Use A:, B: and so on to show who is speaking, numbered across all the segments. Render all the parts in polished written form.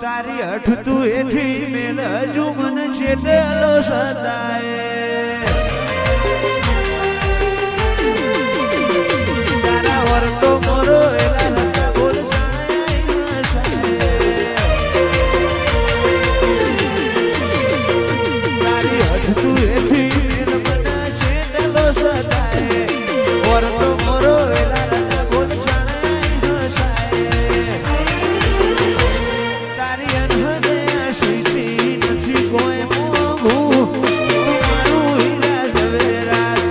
A: તારી અઠ તું એઠી મેલ હજુ મન છેટેલો સદાય તારા વર્તો મોરો એલા લતા બોલ તારી અઠ તું એઠી મેલ મન છેટેલો સદાય વર્તો મોરો એલા લતા બોલ તારી અનહદે આશીથી નથી કોઈ મોંઘું તું મારું હીરા ઝવેરાત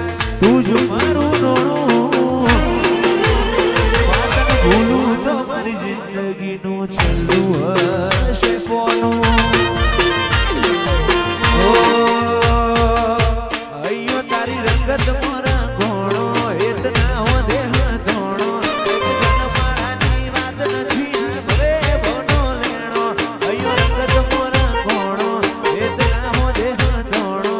A: તું જ મારું નોણું વાતન ભૂલું તો મારી જિંદગીનું છેલ્લું હશે કોનું અయ్યો તારી રંગત મારા ઘોણો એત ના હો દેહ ધોણો મારાની વાત નથી હવે બોનો લેણો અయ్યો રંગત મારા ઘોણો એત ના હો દેહ ધોણો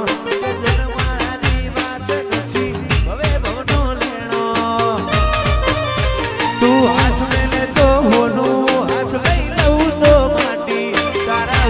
A: મારાની વાત નથી હવે બોનો લેણો તું હાથ મેલે તો હોનું હાથ લઈ લઉં તો માટી તારા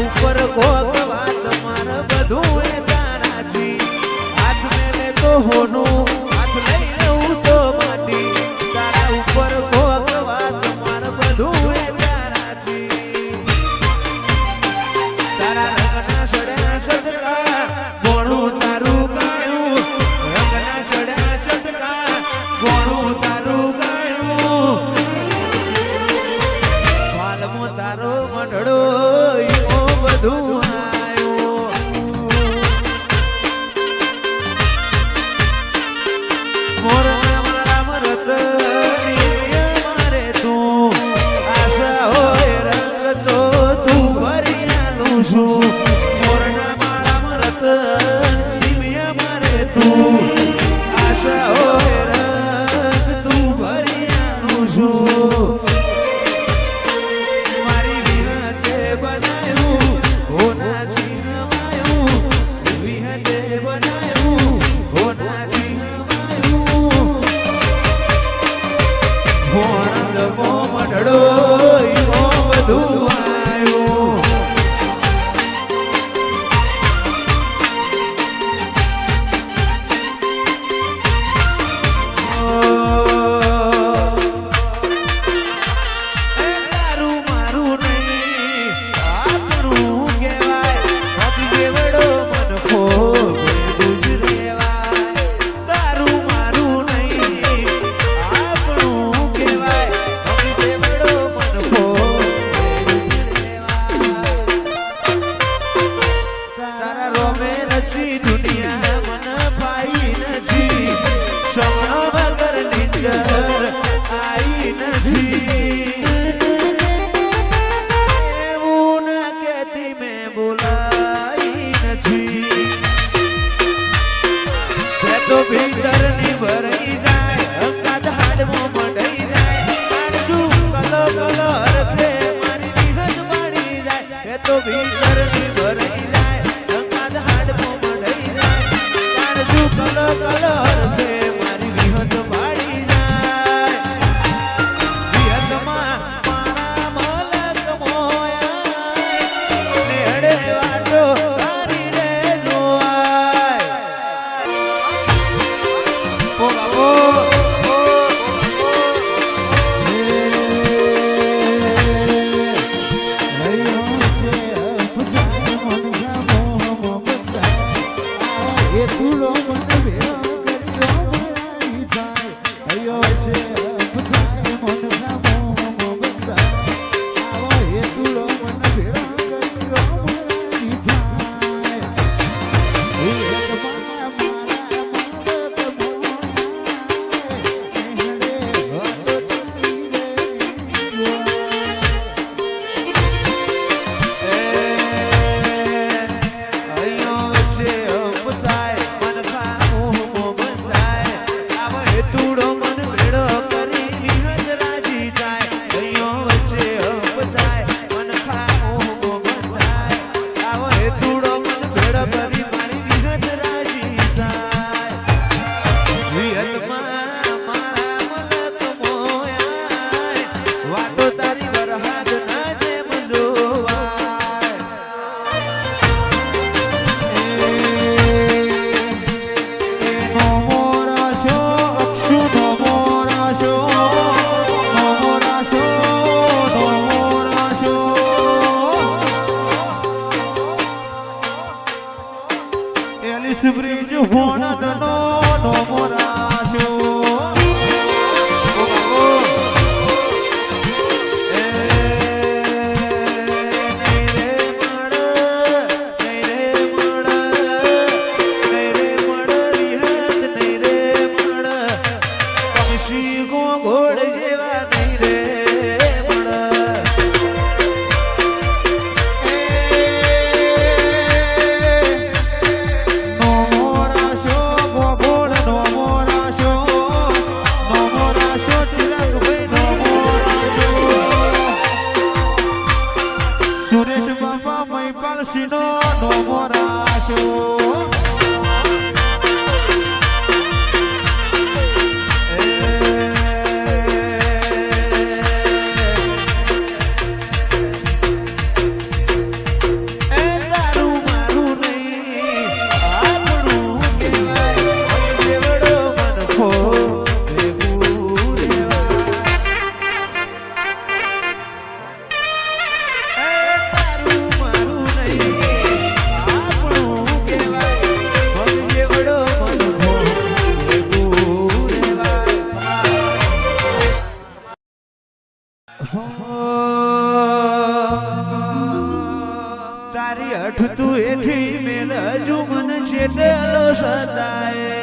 A: તારી અઠ તું એઠી મેલ હજુ મને છેટેલો સદાય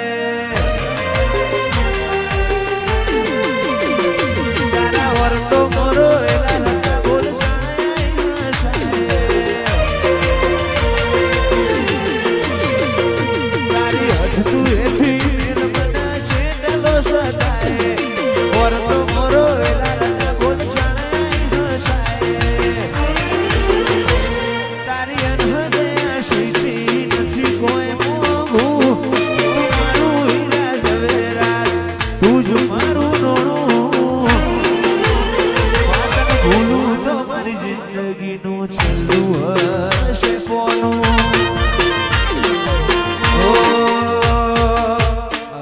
A: તારા વરટો મોરો એલા રંગા બોલ સાય તારી અઠ તું એઠી મેલ મને છેટેલો સદાય વરટો મોરો એલા રંગા બોલ તારી અનહદે આશીષી નથી કોઈ મોંઘું તું મારું હીરા ઝવેરાત તું જ મારું નોણું વાતને ભૂલું તો મારી જિંદગીનું છેલ્લું હશે પોનું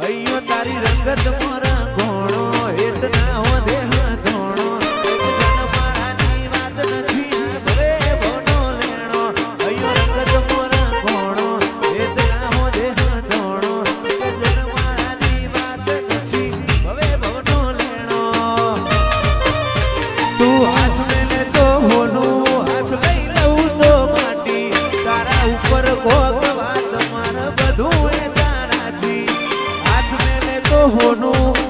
A: અయ్యో તારી રંગત મારા ઘોણો હેત ના હો દેહ ધોણો જન મારાની વાત નથી ભવે ભવનો લેણો અయ్యో રંગત મારા ઘોણો હેત ના હો દેહ ધોણો જન મારાની વાત નથી ભવે ભવનો લેણો તું હાથ મેલે તો હોનું હાથ લઈ લઉં તો માટી તારા ઉપર કોક વાત માર બધું એ તારાથી હાથ મેલે તો હોનું